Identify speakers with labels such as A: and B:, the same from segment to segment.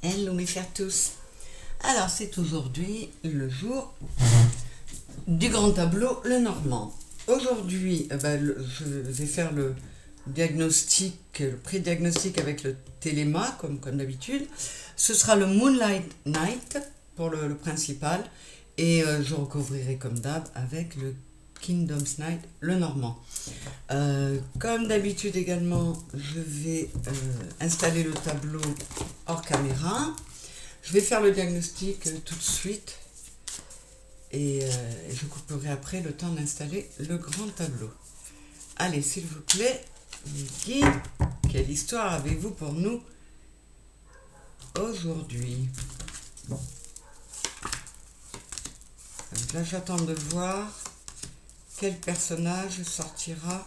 A: Hello mes chers tous. Alors c'est aujourd'hui le jour du grand tableau Le Normand. Aujourd'hui je vais faire le diagnostic, le pré-diagnostic avec le Téléma comme d'habitude. Ce sera le Moonlight Night pour le principal et je recouvrirai comme d'hab avec le Kingdom's Night Le Normand. Comme d'habitude également, je vais installer le tableau hors caméra. Je vais faire le diagnostic tout de suite et je couperai après le temps d'installer le grand tableau. Allez, s'il vous plaît, Guy, quelle histoire avez-vous pour nous aujourd'hui? Donc là, j'attends de voir quel personnage sortira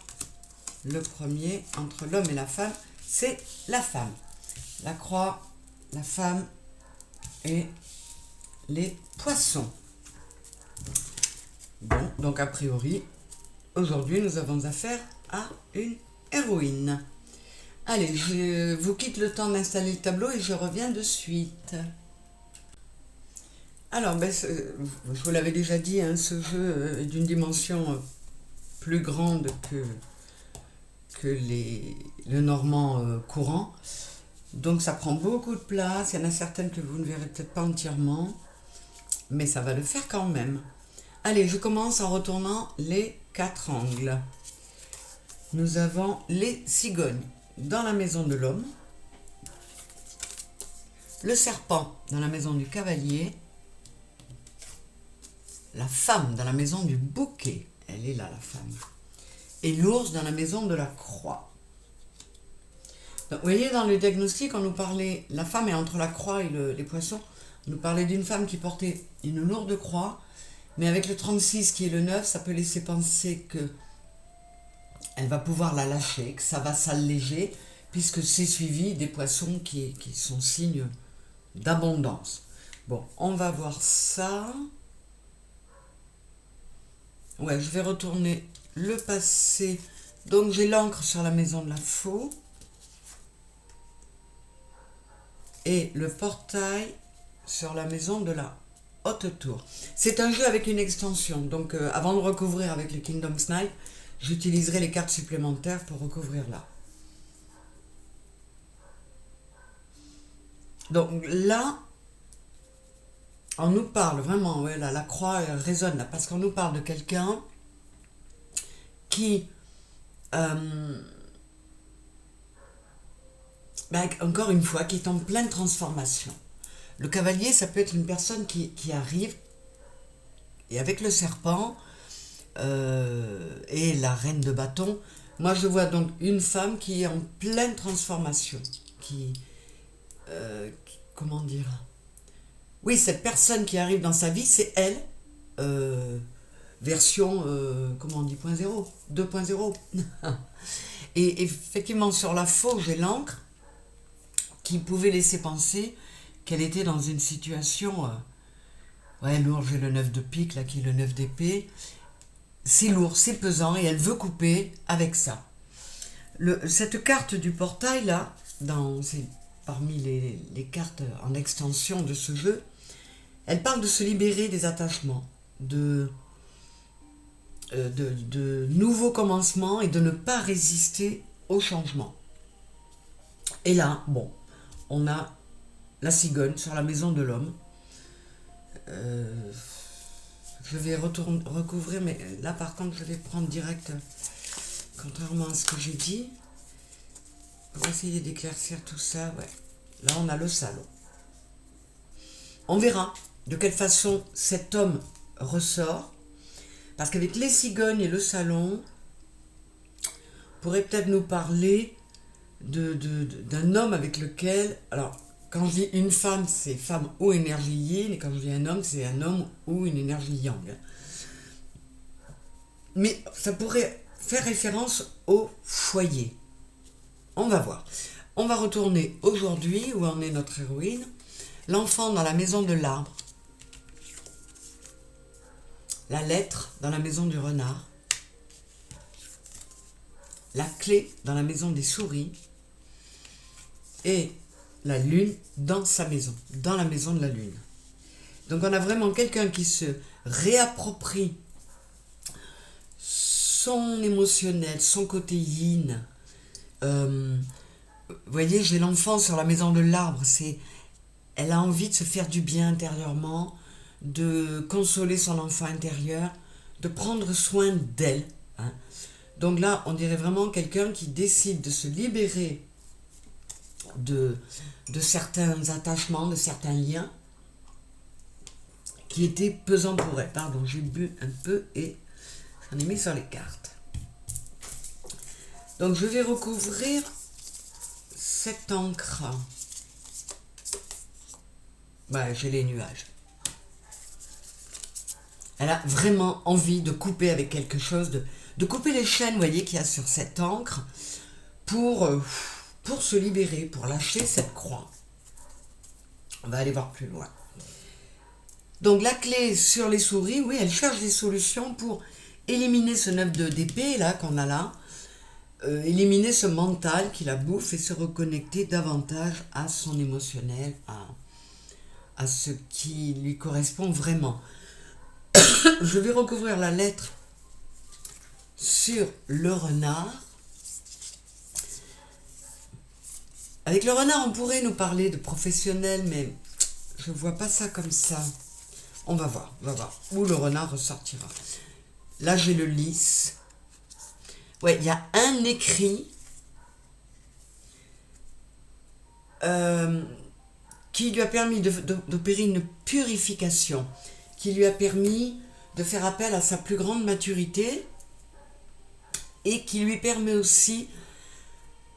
A: le premier entre l'homme et la femme. C'est la femme. La croix, la femme et les poissons. Bon, donc a priori, aujourd'hui, nous avons affaire à une héroïne. Allez, je vous quitte le temps d'installer le tableau et je reviens de suite. Alors, je vous l'avais déjà dit, hein, ce jeu est d'une dimension plus grande que le normand courant. Donc ça prend beaucoup de place. Il y en a certaines que vous ne verrez peut-être pas entièrement, mais ça va le faire quand même. Allez, je commence en retournant les 4 angles. Nous avons les cigognes dans la maison de l'homme, le serpent dans la maison du cavalier, la femme dans la maison du bouquet, elle est là la femme, et l'ours dans la maison de la croix. Donc, vous voyez, dans le diagnostic, on nous parlait, la femme est entre la croix et les poissons, on nous parlait d'une femme qui portait une lourde croix, mais avec le 36 qui est le 9, ça peut laisser penser que elle va pouvoir la lâcher, que ça va s'alléger, puisque c'est suivi des poissons qui sont signes d'abondance. Bon, on va voir ça. Ouais, je vais retourner le passé. Donc j'ai l'encre sur la maison de la faux. Et le portail sur la maison de la haute tour. C'est un jeu avec une extension. Donc avant de recouvrir avec le Kingdom's Night, j'utiliserai les cartes supplémentaires pour recouvrir là. Donc là, on nous parle vraiment, ouais, là, la croix résonne là, parce qu'on nous parle de quelqu'un qui, encore une fois, qui est en pleine transformation. Le cavalier, ça peut être une personne qui arrive, et avec le serpent et la reine de bâton, moi je vois donc une femme qui est en pleine transformation, comment dire, oui, cette personne qui arrive dans sa vie, c'est elle, version, comment on dit, 0.0, 2.0. Et effectivement, sur la faux, j'ai l'encre qui pouvait laisser penser qu'elle était dans une situation, ouais, lourd, j'ai le 9 de pique, là, qui est le 9 d'épée. C'est lourd, c'est pesant, et elle veut couper avec ça. Cette carte du portail, là, c'est parmi les cartes en extension de ce jeu, elle parle de se libérer des attachements, de nouveaux commencements et de ne pas résister au changement. Et là, bon, on a la cigogne sur la maison de l'homme. Je vais recouvrir, mais là par contre je vais prendre direct, contrairement à ce que j'ai dit, pour essayer d'éclaircir tout ça. Ouais. Là on a le salon. On verra de quelle façon cet homme ressort, parce qu'avec les cigognes et le salon, on pourrait peut-être nous parler d'un homme avec lequel, alors quand je dis une femme, c'est femme ou énergie yin, et quand je dis un homme, c'est un homme ou une énergie yang. Mais ça pourrait faire référence au foyer. On va voir. On va retourner aujourd'hui, où en est notre héroïne, l'enfant dans la maison de l'arbre, la lettre dans la maison du renard, la clé dans la maison des souris, et la lune dans sa maison, dans la maison de la lune. Donc on a vraiment quelqu'un qui se réapproprie son émotionnel, son côté yin. Vous voyez, j'ai l'enfant sur la maison de l'arbre, elle a envie de se faire du bien intérieurement, de consoler son enfant intérieur, de prendre soin d'elle. Hein. Donc là, on dirait vraiment quelqu'un qui décide de se libérer de certains attachements, de certains liens qui étaient pesants pour elle. Pardon, j'ai bu un peu et j'en ai mis sur les cartes. Donc je vais recouvrir cette encre. Ouais, j'ai les nuages. Elle a vraiment envie de couper avec quelque chose, de couper les chaînes, vous voyez, qu'il y a sur cette encre pour se libérer, pour lâcher cette croix. On va aller voir plus loin. Donc la clé sur les souris, oui, elle cherche des solutions pour éliminer ce 9 d'épée là qu'on a là, éliminer ce mental qui la bouffe et se reconnecter davantage à son émotionnel, à ce qui lui correspond vraiment. Je vais recouvrir la lettre sur le renard. Avec le renard, on pourrait nous parler de professionnel, mais je ne vois pas ça comme ça. On va voir où le renard ressortira. Là, j'ai le lys. Ouais, il y a un écrit qui lui a permis d'opérer une purification, qui lui a permis de faire appel à sa plus grande maturité et qui lui permet aussi,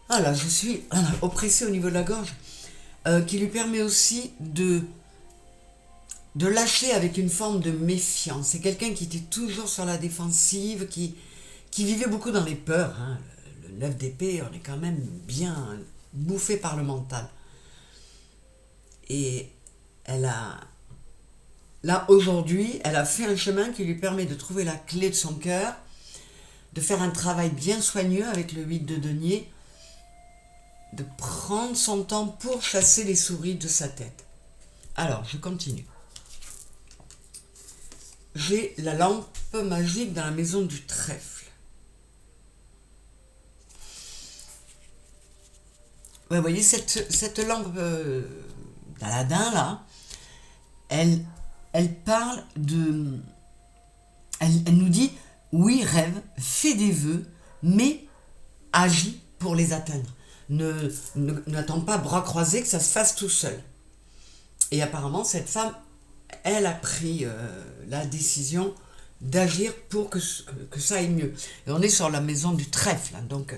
A: ah là, je suis oppressée au niveau de la gorge, qui lui permet aussi de lâcher avec une forme de méfiance. C'est quelqu'un qui était toujours sur la défensive, qui vivait beaucoup dans les peurs. Hein. Le 9 d'épée, on est quand même bien bouffé par le mental. Et là, aujourd'hui, elle a fait un chemin qui lui permet de trouver la clé de son cœur, de faire un travail bien soigneux avec le 8 de denier, de prendre son temps pour chasser les souris de sa tête. Alors, je continue. J'ai la lampe magique dans la maison du trèfle. Ouais, vous voyez, cette lampe d'Aladin, là, elle parle de... Elle nous dit, oui, rêve, fais des vœux, mais agis pour les atteindre. N'attends pas bras croisés que ça se fasse tout seul. Et apparemment, cette femme, elle a pris la décision d'agir pour que ça aille mieux. Et on est sur la maison du trèfle, hein, donc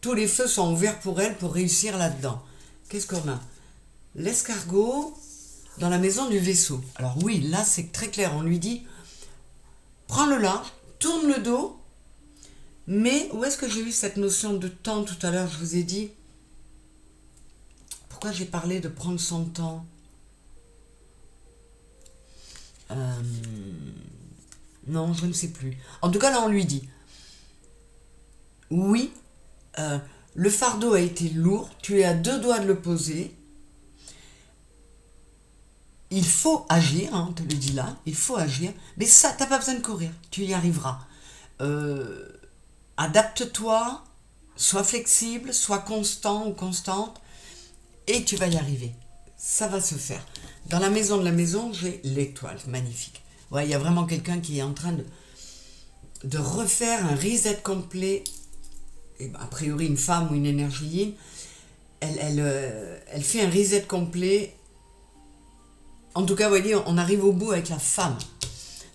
A: tous les feux sont ouverts pour elle pour réussir là-dedans. Qu'est-ce qu'on a? L'escargot dans la maison du vaisseau. Alors oui, là c'est très clair, on lui dit, prends le large, tourne le dos, mais où est-ce que j'ai eu cette notion de temps tout à l'heure? Je vous ai dit, pourquoi j'ai parlé de prendre son temps? Non, je ne sais plus. En tout cas, là, on lui dit, oui, le fardeau a été lourd, tu es à 2 doigts de le poser, il faut agir, hein, on te le dit là, il faut agir, mais ça, tu n'as pas besoin de courir, tu y arriveras. Adapte-toi, sois flexible, sois constant ou constante, et tu vas y arriver. Ça va se faire. Dans la maison de la maison, j'ai l'étoile, magnifique. Ouais, il y a vraiment quelqu'un qui est en train de refaire un reset complet. Et a priori, une femme ou une énergie yin, elle fait un reset complet. En tout cas, vous voyez, on arrive au bout avec la femme.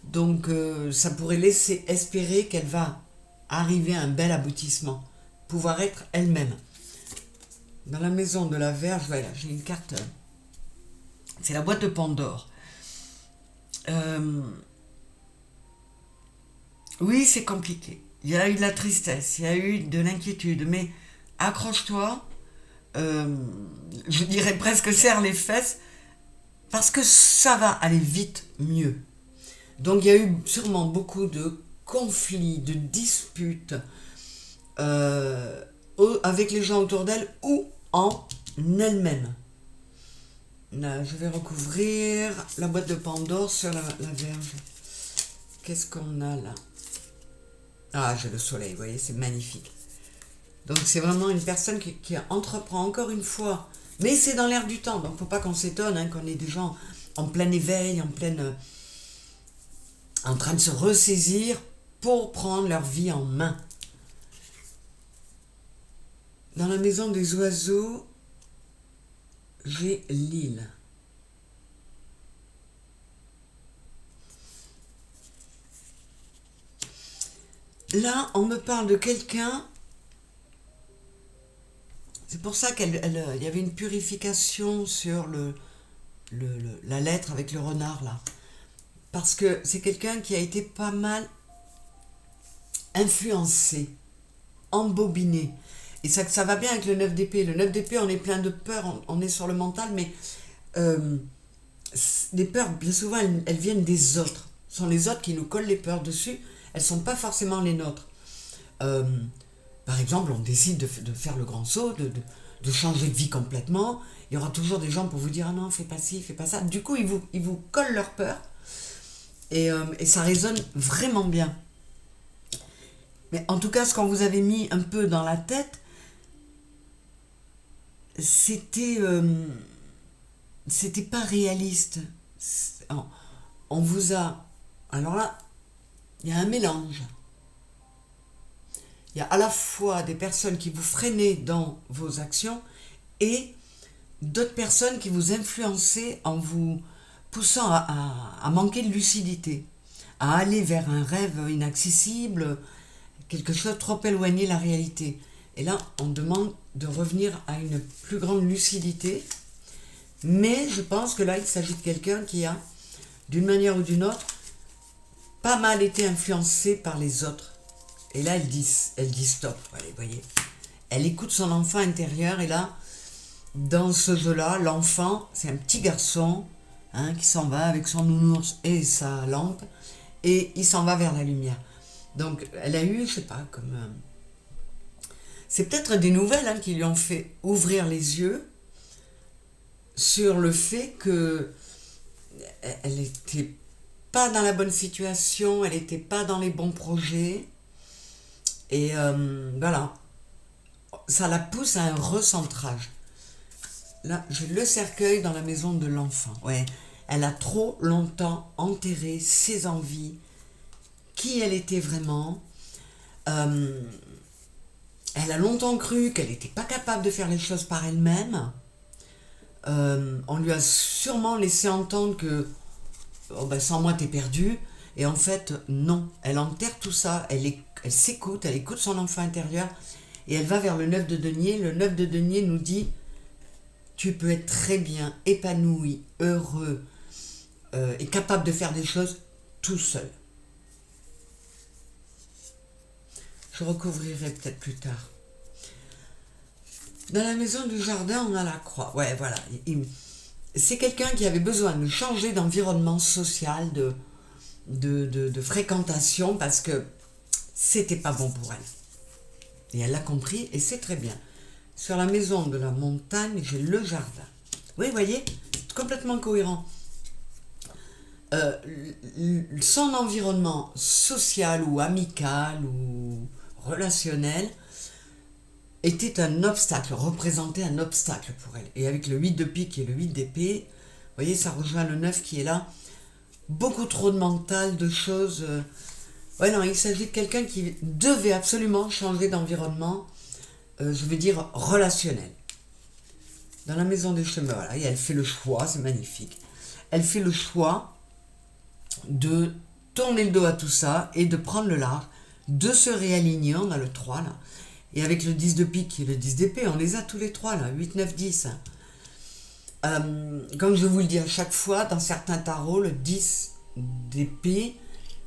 A: Donc, ça pourrait laisser espérer qu'elle va arriver à un bel aboutissement. Pouvoir être elle-même. Dans la maison de la Vierge, voilà, j'ai une carte. C'est la boîte de Pandore. Oui, c'est compliqué. Il y a eu de la tristesse, il y a eu de l'inquiétude, mais accroche-toi, je dirais presque serre les fesses, parce que ça va aller vite mieux. Donc il y a eu sûrement beaucoup de conflits, de disputes avec les gens autour d'elle ou en elle-même. Là, je vais recouvrir la boîte de Pandore sur la Vierge. Qu'est-ce qu'on a là? Ah, j'ai le soleil, vous voyez, c'est magnifique. Donc c'est vraiment une personne qui entreprend encore une fois. Mais c'est dans l'air du temps, donc faut pas qu'on s'étonne hein, qu'on ait des gens en plein éveil, en train de se ressaisir pour prendre leur vie en main. Dans la maison des oiseaux, j'ai l'île. Là, on me parle de quelqu'un. C'est pour ça qu'il y avait une purification sur la lettre avec le renard là. Parce que c'est quelqu'un qui a été pas mal influencé, embobiné. Et ça va bien avec le 9 d'épée. Le 9 d'épée, on est plein de peur, on est sur le mental, mais les peurs, bien souvent, elles viennent des autres. Ce sont les autres qui nous collent les peurs dessus. Elles ne sont pas forcément les nôtres. Par exemple, on décide de faire le grand saut, de changer de vie complètement. Il y aura toujours des gens pour vous dire « Ah non, fais pas ci, fais pas ça ». Du coup, ils vous collent leur peur. Et ça résonne vraiment bien. Mais en tout cas, ce qu'on vous avait mis un peu dans la tête, c'était pas réaliste. On vous a... Alors là, il y a un mélange. Il y a à la fois des personnes qui vous freinaient dans vos actions et d'autres personnes qui vous influençaient en vous poussant à manquer de lucidité, à aller vers un rêve inaccessible, quelque chose de trop éloigné de la réalité. Et là, on demande de revenir à une plus grande lucidité. Mais je pense que là, il s'agit de quelqu'un qui a, d'une manière ou d'une autre, pas mal été influencé par les autres. Et là, elle dit stop. Allez, voyez. Elle écoute son enfant intérieur. Et là, dans ce jeu-là, l'enfant, c'est un petit garçon hein, qui s'en va avec son nounours et sa lampe. Et il s'en va vers la lumière. Donc, elle a eu, je sais pas, comme... c'est peut-être des nouvelles hein, qui lui ont fait ouvrir les yeux sur le fait que elle n'était pas dans la bonne situation, elle n'était pas dans les bons projets. Et voilà, ça la pousse à un recentrage. Là, j'ai le cercueil dans la maison de l'enfant. Ouais, elle a trop longtemps enterré ses envies, qui elle était vraiment. Elle a longtemps cru qu'elle n'était pas capable de faire les choses par elle-même. On lui a sûrement laissé entendre que oh ben, sans moi t'es perdu. Et en fait, non. Elle enterre tout ça. Elle s'écoute, elle écoute son enfant intérieur. Et elle va vers le 9 de denier. Le 9 de denier nous dit tu peux être très bien épanoui, heureux et capable de faire des choses tout seul. Je recouvrirai peut-être plus tard. Dans la maison du jardin, on a la croix. Ouais, voilà. C'est quelqu'un qui avait besoin de changer d'environnement social, de fréquentation, parce que c'était pas bon pour elle. Et elle l'a compris, et c'est très bien. Sur la maison de la montagne, j'ai le jardin. Oui, vous voyez, complètement cohérent. Son environnement social ou amical ou relationnel était un obstacle, représentait un obstacle pour elle. Et avec le 8 de pique et le 8 d'épée, vous voyez, ça rejoint le 9 qui est là. Beaucoup trop de mental, de choses. Ouais, non, il s'agit de quelqu'un qui devait absolument changer d'environnement, je veux dire relationnel. Dans la maison des chemins, voilà, et elle fait le choix, c'est magnifique. Elle fait le choix de tourner le dos à tout ça et de prendre le large, de se réaligner. On a le 3 là. Et avec le 10 de pique et le 10 d'épée, on les a tous les trois là, 8, 9, 10. Comme je vous le dis à chaque fois, dans certains tarots, le 10 d'épée,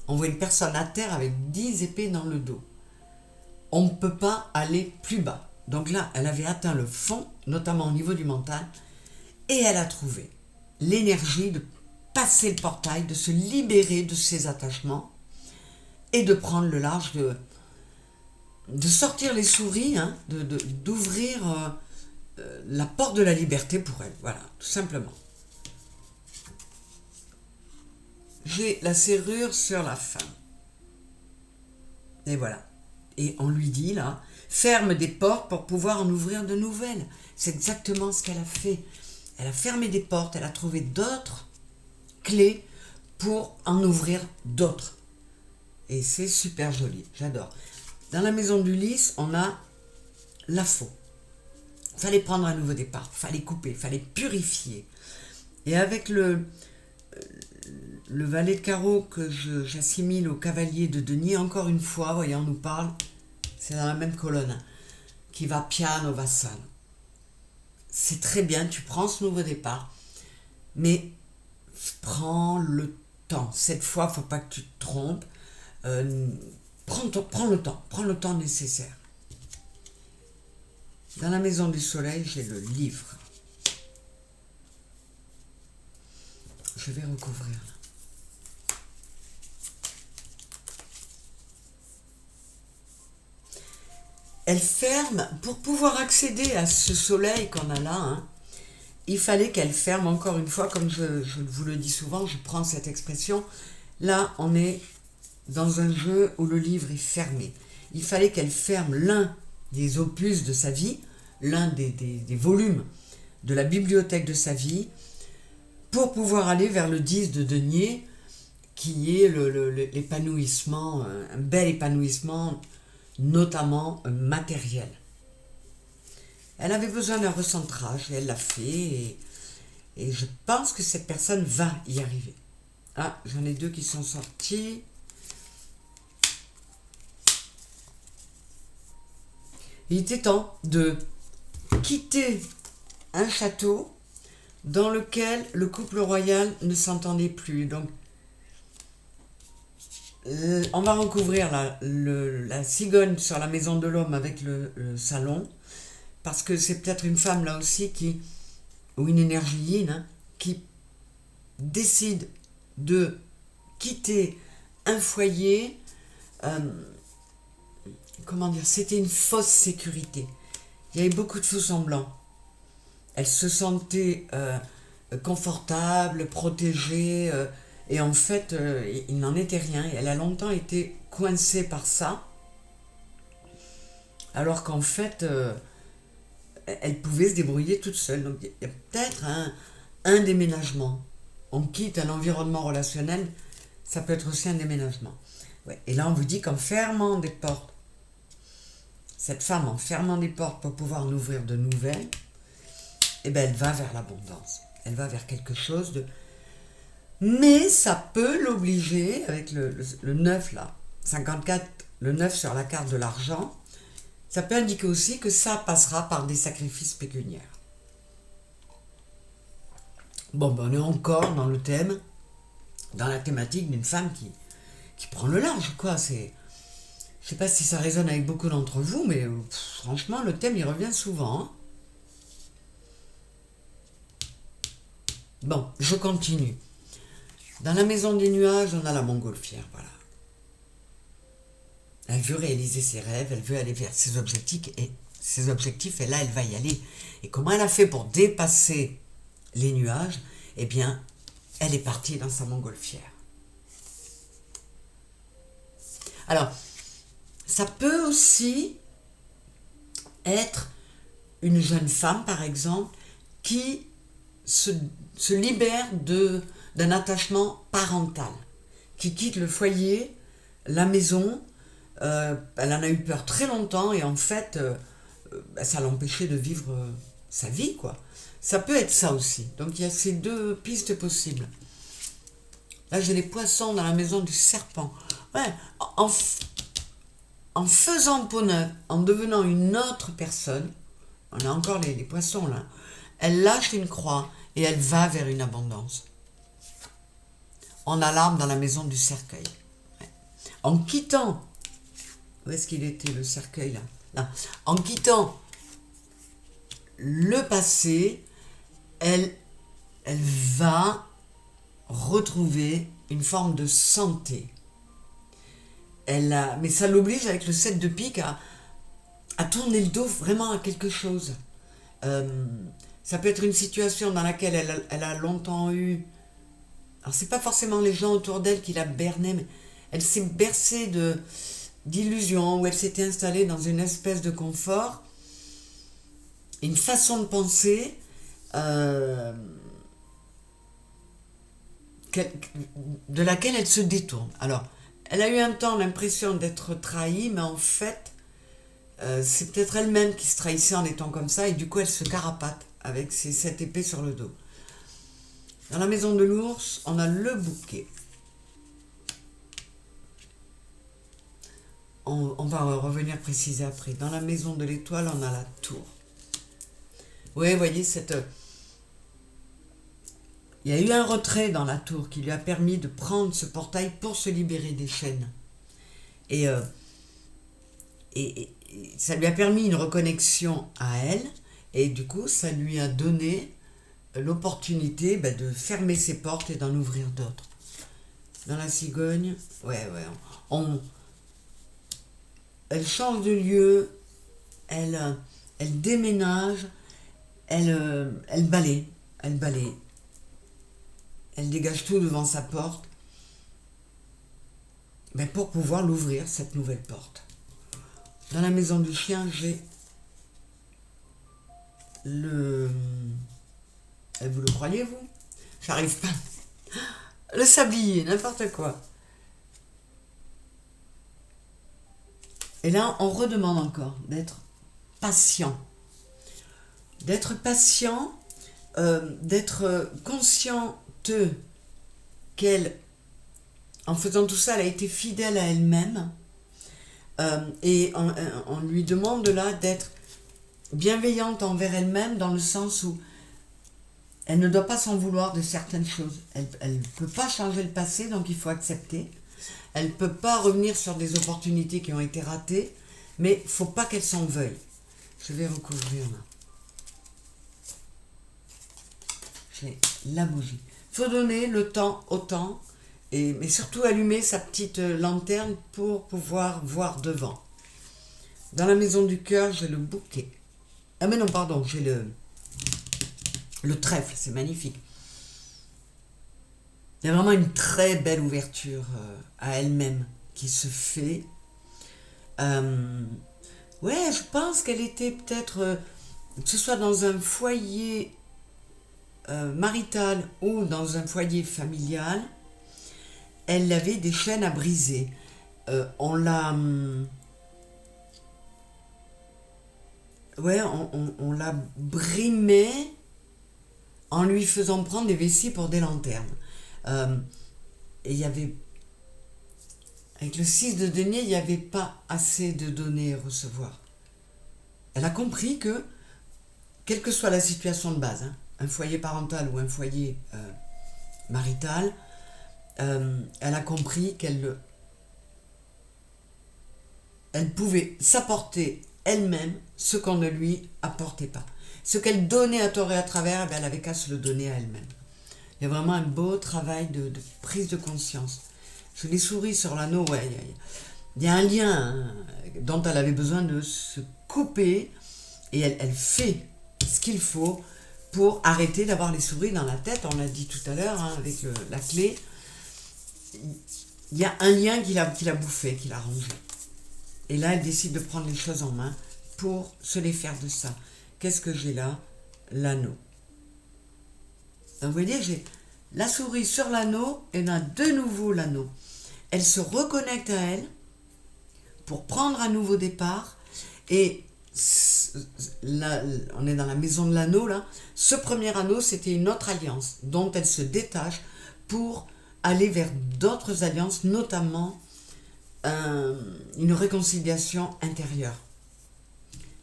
A: on voit une personne à terre avec 10 épées dans le dos. On ne peut pas aller plus bas. Donc là, elle avait atteint le fond, notamment au niveau du mental, et elle a trouvé l'énergie de passer le portail, de se libérer de ses attachements et de prendre le large, de sortir les souris, hein, d'ouvrir la porte de la liberté pour elle. Voilà, tout simplement. J'ai la serrure sur la femme. Et voilà. Et on lui dit là, ferme des portes pour pouvoir en ouvrir de nouvelles. C'est exactement ce qu'elle a fait. Elle a fermé des portes, elle a trouvé d'autres clés pour en ouvrir d'autres. Et c'est super joli, j'adore. Dans la maison d'Ulysse, on a la faux. Il fallait prendre un nouveau départ, il fallait couper, il fallait purifier. Et avec le valet de carreau que j'assimile au cavalier de Denis, encore une fois, voyez, on nous parle, c'est dans la même colonne, qui va piano vassal. C'est très bien, tu prends ce nouveau départ, mais prends le temps. Cette fois, il ne faut pas que tu te trompes. Prends le temps nécessaire. Dans la maison du soleil, j'ai le livre. Je vais recouvrir là. Elle ferme, pour pouvoir accéder à ce soleil qu'on a là, hein, il fallait qu'elle ferme, encore une fois, comme je vous le dis souvent, je prends cette expression, là on est dans un jeu où le livre est fermé. Il fallait qu'elle ferme l'un des opus de sa vie, l'un des volumes de la bibliothèque de sa vie, pour pouvoir aller vers le 10 de denier, qui est l'épanouissement, un bel épanouissement, notamment matériel. Elle avait besoin d'un recentrage et elle l'a fait, et je pense que cette personne va y arriver. Ah, j'en ai deux qui sont sortis. Il était temps de quitter un château dans lequel le couple royal ne s'entendait plus. Donc, on va recouvrir la cigogne sur la maison de l'homme avec le salon, parce que c'est peut-être une femme là aussi ou une énergie yin, hein, qui décide de quitter un foyer. Comment dire, c'était une fausse sécurité. Il y avait beaucoup de faux semblants. Elle se sentait confortable, protégée, et en fait, il n'en était rien. Et elle a longtemps été coincée par ça, alors qu'en fait, elle pouvait se débrouiller toute seule. Donc il y a peut-être un déménagement. On quitte un environnement relationnel, ça peut être aussi un déménagement. Ouais. Et là, on vous dit qu'en fermant des portes, cette femme, en fermant des portes pour pouvoir en ouvrir de nouvelles, eh ben, elle va vers l'abondance. Elle va vers quelque chose de... Mais ça peut l'obliger, avec le 9 là, 54, le 9 sur la carte de l'argent, ça peut indiquer aussi que ça passera par des sacrifices pécuniaires. Bon, ben on est encore dans le thème, dans la thématique d'une femme qui prend le large, quoi. C'est... Je ne sais pas si ça résonne avec beaucoup d'entre vous, mais franchement, le thème, il revient souvent. Hein. Bon, je continue. Dans la maison des nuages, on a la montgolfière, voilà. Elle veut réaliser ses rêves, elle veut aller vers ses objectifs, et là, elle va y aller. Et comment elle a fait pour dépasser les nuages? Eh bien, elle est partie dans sa montgolfière. Alors, ça peut aussi être une jeune femme, par exemple, qui se libère d'un attachement parental, qui quitte le foyer, la maison. Elle en a eu peur très longtemps et en fait, ça l'empêchait de vivre sa vie, quoi. Ça peut être ça aussi. Donc il y a ces deux pistes possibles. Là, j'ai les poissons dans la maison du serpent. Ouais, en faisant peau neuve, en devenant une autre personne, on a encore les poissons là, elle lâche une croix et elle va vers une abondance. On a l'arbre dans la maison du cercueil. Ouais. En quittant, où est-ce qu'il était le cercueil là? En quittant le passé, elle va retrouver une forme de santé. Mais ça l'oblige avec le 7 de pique à tourner le dos vraiment à quelque chose. Ça peut être une situation dans laquelle elle a longtemps eu... Alors, c'est pas forcément les gens autour d'elle qui la bernaient, mais elle s'est bercée d'illusions, où elle s'était installée dans une espèce de confort, une façon de penser de laquelle elle se détourne. Alors, elle a eu un temps l'impression d'être trahie, mais en fait, c'est peut-être elle-même qui se trahissait en étant comme ça, et du coup, elle se carapate avec cette épée sur le dos. Dans la maison de l'ours, on a le bouquet. On va revenir préciser après. Dans la maison de l'étoile, on a la tour. Oui, vous voyez, il y a eu un retrait dans la tour qui lui a permis de prendre ce portail pour se libérer des chaînes. Et ça lui a permis une reconnexion à elle, et du coup, ça lui a donné l'opportunité de fermer ses portes et d'en ouvrir d'autres. Dans la cigogne, elle change de lieu, elle déménage, elle balaye, elle dégage tout devant sa porte, pour pouvoir l'ouvrir, cette nouvelle porte. Dans la maison du chien, j'ai vous le croyez, vous? J'arrive pas. Le sablier, n'importe quoi. Et là, on redemande encore d'être patient. D'être patient, d'être consciente qu'elle, en faisant tout ça, elle a été fidèle à elle-même. Et on lui demande là d'être bienveillante envers elle-même, dans le sens où elle ne doit pas s'en vouloir de certaines choses. Elle ne peut pas changer le passé, donc il faut accepter. Elle ne peut pas revenir sur des opportunités qui ont été ratées, mais il ne faut pas qu'elle s'en veuille. Je vais recouvrir là. J'ai la bougie. Il faut donner le temps au temps, mais surtout allumer sa petite lanterne pour pouvoir voir devant. Dans la maison du cœur, j'ai le bouquet. Ah mais non, pardon, j'ai le trèfle, c'est magnifique. Il y a vraiment une très belle ouverture à elle-même qui se fait. Je pense qu'elle était peut-être, que ce soit dans un foyer marital ou dans un foyer familial, elle avait des chaînes à briser. On l'a brimée en lui faisant prendre des vessies pour des lanternes. Et il y avait, avec le 6 de denier, il n'y avait pas assez de donner et recevoir. Elle a compris que, quelle que soit la situation de base, un foyer parental ou un foyer marital, elle a compris qu'elle pouvait s'apporter elle-même ce qu'on ne lui apportait pas. Ce qu'elle donnait à tort et à travers, elle avait qu'à se le donner à elle-même. Il y a vraiment un beau travail de prise de conscience. Je l'ai souri sur l'anneau, il y a un lien dont elle avait besoin de se couper, et elle fait ce qu'il faut pour arrêter d'avoir les souris dans la tête. On l'a dit tout à l'heure, avec la clé. Il y a un lien qui l'a bouffé, qui l'a rongé. Et là, elle décide de prendre les choses en main pour se les faire de ça. Qu'est-ce que j'ai là? L'anneau. Donc, vous voyez, j'ai la souris sur l'anneau et on a de nouveau l'anneau. Elle se reconnecte à elle pour prendre un nouveau départ. Et là, on est dans la maison de l'anneau, là. Ce premier anneau, c'était une autre alliance dont elle se détache pour aller vers d'autres alliances, notamment une réconciliation intérieure.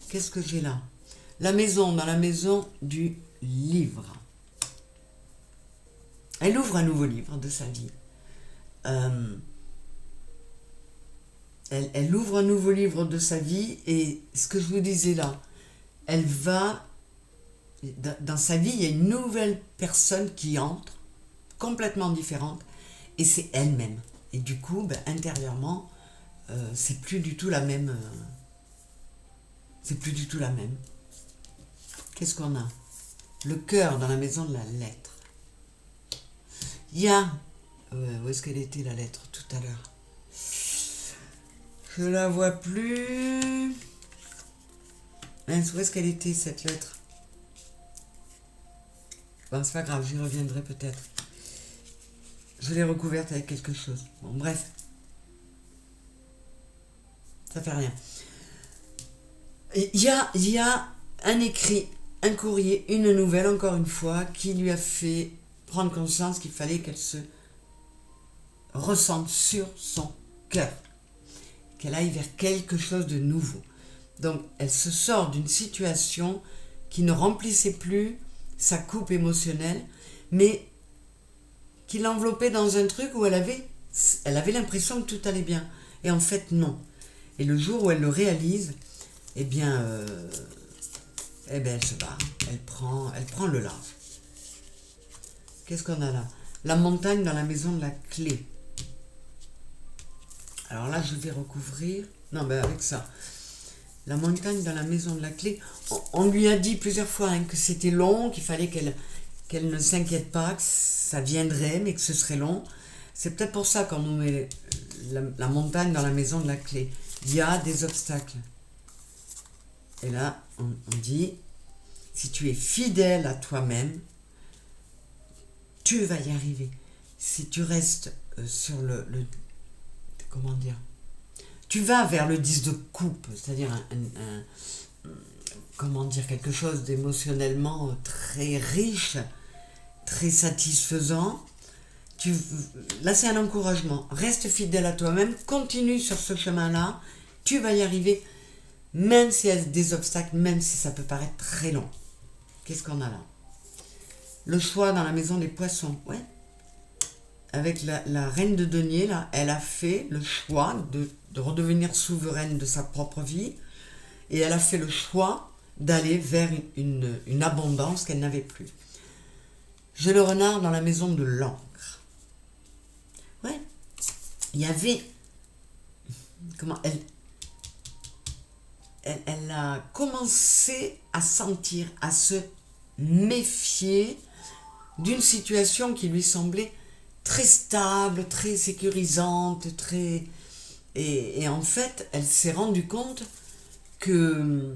A: Qu'est-ce que j'ai là? La maison, dans la maison du livre. Elle ouvre un nouveau livre de sa vie. Elle ouvre un nouveau livre de sa vie, et ce que je vous disais là, elle va, dans sa vie, il y a une nouvelle personne qui entre, complètement différente, et c'est elle-même. Et du coup, intérieurement, c'est plus du tout la même. C'est plus du tout la même. Qu'est-ce qu'on a? Le cœur dans la maison de la lettre. Il y a... où est-ce qu'elle était la lettre tout à l'heure? Je la vois plus. Mince, où est-ce qu'elle était cette lettre? Bon, c'est pas grave, j'y reviendrai peut-être. Je l'ai recouverte avec quelque chose. Bon, bref. Ça fait rien. Il y a un écrit, un courrier, une nouvelle, encore une fois, qui lui a fait prendre conscience qu'il fallait qu'elle se ressente sur son cœur. Qu'elle aille vers quelque chose de nouveau. Donc, elle se sort d'une situation qui ne remplissait plus sa coupe émotionnelle, mais qui l'enveloppait dans un truc où elle avait l'impression que tout allait bien. Et en fait, non. Et le jour où elle le réalise, eh bien, elle se barre. Elle prend le large. Qu'est-ce qu'on a là? La montagne dans la maison de la clé. Alors là, je vais recouvrir. Non, ben avec ça. La montagne dans la maison de la clé. On lui a dit plusieurs fois que c'était long, qu'il fallait qu'elle ne s'inquiète pas, que ça viendrait, mais que ce serait long. C'est peut-être pour ça qu'on nous met la montagne dans la maison de la clé. Il y a des obstacles. Et là, on dit, si tu es fidèle à toi-même, tu vas y arriver. Si tu restes sur comment dire, tu vas vers le 10 de coupe, c'est-à-dire comment dire, quelque chose d'émotionnellement très riche, très satisfaisant. Là, c'est un encouragement. Reste fidèle à toi-même, continue sur ce chemin-là, tu vas y arriver, même s'il y a des obstacles, même si ça peut paraître très long. Qu'est-ce qu'on a là? Le choix dans la maison des poissons, ouais. Avec la reine de denier, là, elle a fait le choix de redevenir souveraine de sa propre vie, et elle a fait le choix d'aller vers une abondance qu'elle n'avait plus. J'ai le renard dans la maison de l'encre. Ouais, il y avait... Comment elle a commencé à sentir, à se méfier d'une situation qui lui semblait très stable, très sécurisante, très... Et en fait, elle s'est rendue compte que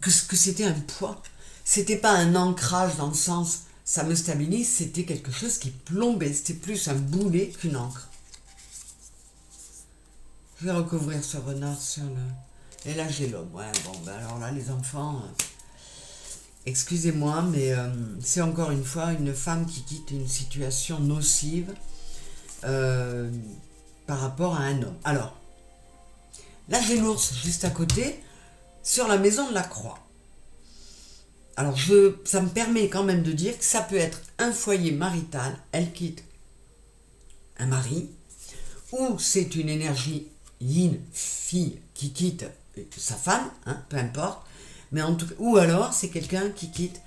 A: c'était un poids. C'était pas un ancrage dans le sens ça me stabilise, c'était quelque chose qui plombait. C'était plus un boulet qu'une encre. Je vais recouvrir ce renard sur le... Et là, j'ai l'homme. Ouais, bon, ben alors là, les enfants... excusez-moi, mais c'est encore une fois une femme qui quitte une situation nocive par rapport à un homme. Alors, là, j'ai l'ours juste à côté, sur la maison de la croix. Alors, ça me permet quand même de dire que ça peut être un foyer marital, elle quitte un mari, ou c'est une énergie yin, fille, qui quitte sa femme, hein, peu importe, mais en tout cas, ou alors c'est quelqu'un qui quitte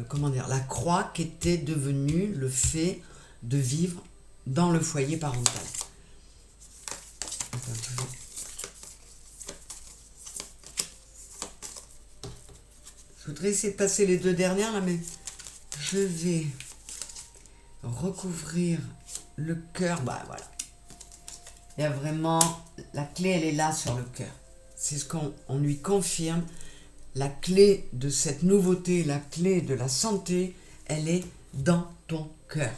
A: comment dire, la croix qui était devenue le fait de vivre dans le foyer parental. Attends, je voudrais essayer de passer les deux dernières là, mais je vais recouvrir le cœur. Bah voilà. Il y a vraiment, la clé, elle est là sur le cœur. C'est ce qu'on lui confirme. La clé de cette nouveauté, la clé de la santé, elle est dans ton cœur.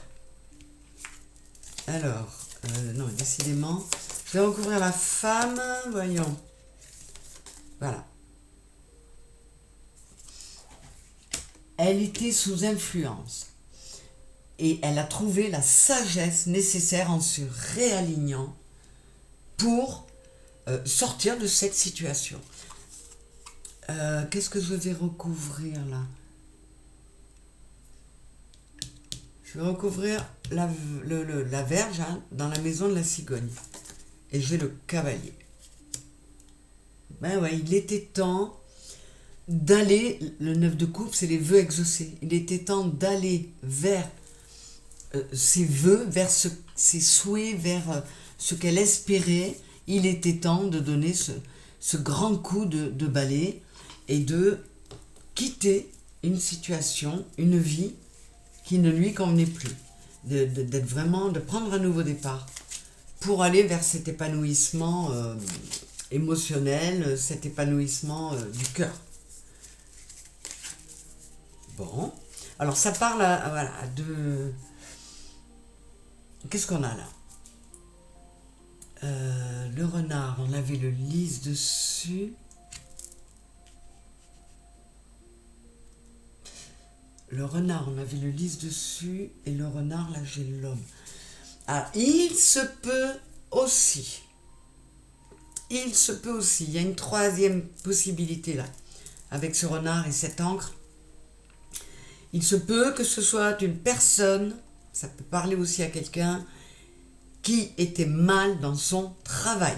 A: Alors, non, décidément, je vais recouvrir la femme. Voyons. Voilà. Elle était sous influence. Et elle a trouvé la sagesse nécessaire en se réalignant pour sortir de cette situation. Qu'est-ce que je vais recouvrir là? Je vais recouvrir la Vierge hein, dans la maison de la cigogne. Et j'ai le cavalier. Ben ouais, il était temps d'aller, le 9 de coupe, c'est les vœux exaucés. Il était temps d'aller vers ses vœux, vers ses souhaits, vers ce qu'elle espérait. Il était temps de donner ce grand coup de balai et de quitter une situation, une vie qui ne lui convenait plus. D'être vraiment, de prendre un nouveau départ pour aller vers cet épanouissement émotionnel, cet épanouissement du cœur. Bon, alors ça parle voilà, de... Qu'est-ce qu'on a là? Le renard, on avait le lys dessus. Le renard, on avait le lys dessus, et le renard, là, j'ai l'homme. Ah, il se peut aussi. Il se peut aussi. Il y a une troisième possibilité, là, avec ce renard et cette encre. Il se peut que ce soit une personne, ça peut parler aussi à quelqu'un, qui était mal dans son travail.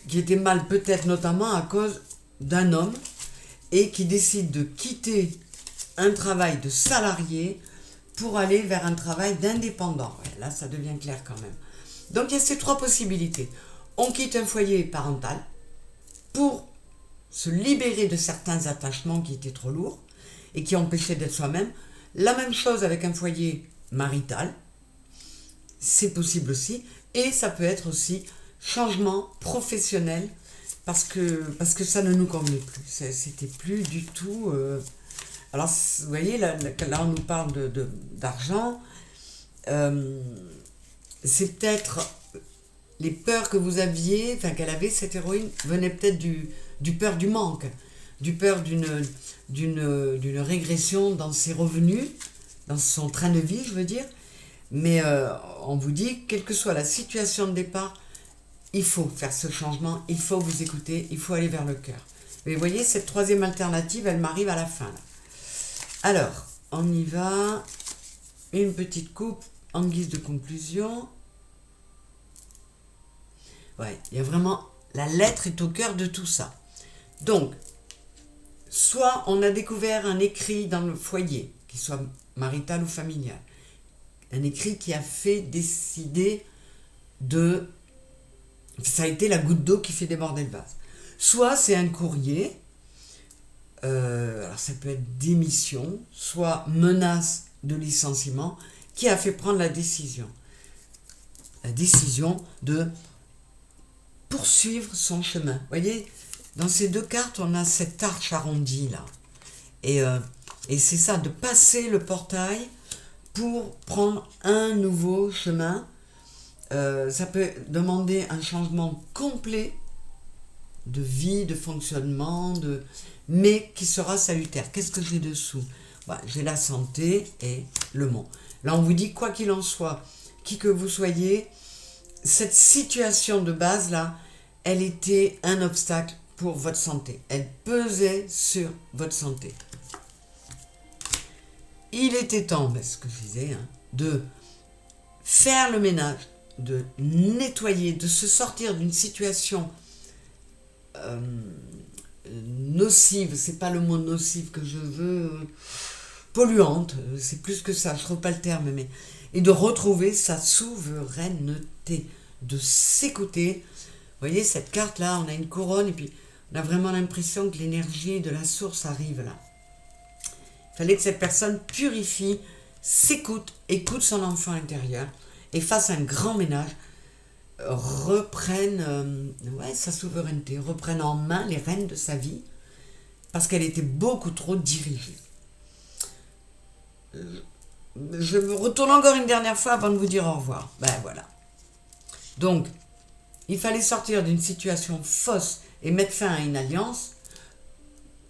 A: Qui était mal peut-être notamment à cause d'un homme, et qui décide de quitter un travail de salarié pour aller vers un travail d'indépendant. Ouais, là, ça devient clair quand même. Donc, il y a ces trois possibilités. On quitte un foyer parental pour se libérer de certains attachements qui étaient trop lourds et qui empêchaient d'être soi-même. La même chose avec un foyer marital, c'est possible aussi. Et ça peut être aussi changement professionnel, parce que ça ne nous convenait plus. C'était plus du tout... Alors, vous voyez, là on nous parle d'argent. C'est peut-être les peurs que vous aviez, enfin qu'elle avait, cette héroïne, venaient peut-être du peur du manque, du peur d'une régression dans ses revenus, dans son train de vie, je veux dire. Mais on vous dit, quelle que soit la situation de départ, il faut faire ce changement, il faut vous écouter, il faut aller vers le cœur. Mais vous voyez, cette troisième alternative, elle m'arrive à la fin, là. Alors, on y va. Une petite coupe en guise de conclusion. Ouais, il y a vraiment... La lettre est au cœur de tout ça. Donc, soit on a découvert un écrit dans le foyer, qu'il soit marital ou familial. Un écrit qui a fait décider de... Ça a été la goutte d'eau qui fait déborder le vase. Soit c'est un courrier, alors ça peut être démission, soit menace de licenciement, qui a fait prendre la décision. La décision de poursuivre son chemin. Vous voyez, dans ces deux cartes, on a cette arche arrondie là. Et c'est ça, de passer le portail pour prendre un nouveau chemin. Ça peut demander un changement complet de vie, de fonctionnement, mais qui sera salutaire. Qu'est-ce que j'ai dessous? Voilà, j'ai la santé et le monde. Là, on vous dit, quoi qu'il en soit, qui que vous soyez, cette situation de base là, elle était un obstacle pour votre santé. Elle pesait sur votre santé. Il était temps, ce que je disais, de faire le ménage, de nettoyer, de se sortir d'une situation nocive, c'est pas le mot nocive que je veux, polluante, c'est plus que ça, je trouve pas le terme, mais et de retrouver sa souveraineté, de s'écouter. Vous voyez, cette carte là, on a une couronne et puis on a vraiment l'impression que l'énergie de la source arrive là. Il fallait que cette personne purifie, s'écoute, écoute son enfant intérieur et fasse un grand ménage, reprenne sa souveraineté, reprenne en main les rênes de sa vie, parce qu'elle était beaucoup trop dirigée. Je me retourne encore une dernière fois avant de vous dire au revoir. Ben voilà. Donc, il fallait sortir d'une situation fausse et mettre fin à une alliance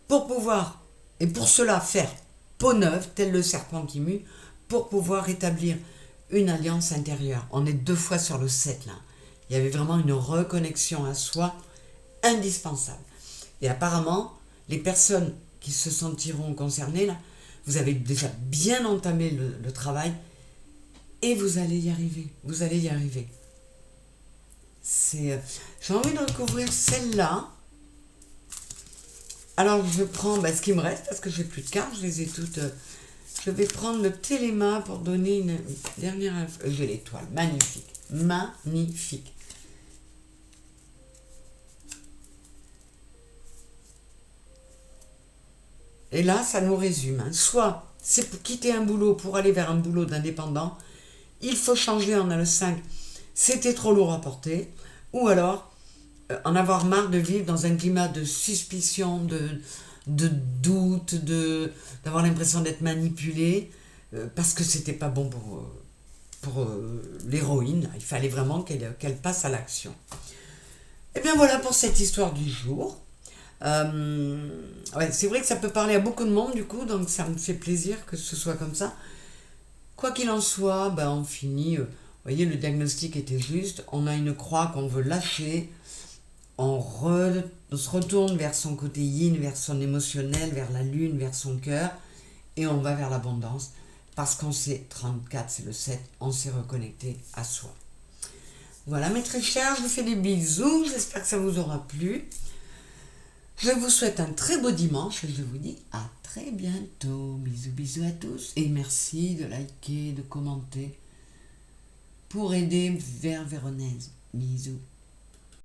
A: pour pouvoir, et pour cela faire peau neuve, tel le serpent qui mue, pour pouvoir établir une alliance intérieure. On est 2 fois sur le 7 là. Il y avait vraiment une reconnexion à soi indispensable. Et apparemment, les personnes qui se sentiront concernées là, vous avez déjà bien entamé le travail et vous allez y arriver. Vous allez y arriver. J'ai envie de recouvrir celle-là. Alors je prends ce qui me reste parce que j'ai plus de cartes, je les ai toutes. Je vais prendre le téléma pour donner une dernière info. J'ai l'étoile, magnifique, magnifique. Et là, ça nous résume. Hein. Soit c'est pour quitter un boulot pour aller vers un boulot d'indépendant. Il faut changer, on a le 5. C'était trop lourd à porter. Ou alors, en avoir marre de vivre dans un climat de suspicion, de doute, d'avoir l'impression d'être manipulé, parce que c'était pas bon pour l'héroïne. Il fallait vraiment qu'elle passe à l'action. Et bien voilà pour cette histoire du jour. Ouais, c'est vrai que ça peut parler à beaucoup de monde du coup, donc ça me fait plaisir que ce soit comme ça. Quoi qu'il en soit, ben on finit. Vous voyez, le diagnostic était juste. On a une croix qu'on veut lâcher. On se retourne vers son côté yin, vers son émotionnel, vers la lune, vers son cœur. Et on va vers l'abondance. Parce qu'on sait, 34, c'est le 7, on s'est reconnecté à soi. Voilà mes très chers, je vous fais des bisous. J'espère que ça vous aura plu. Je vous souhaite un très beau dimanche et je vous dis à très bientôt. Bisous, bisous à tous. Et merci de liker, de commenter pour aider vers Véronèse. Bisous.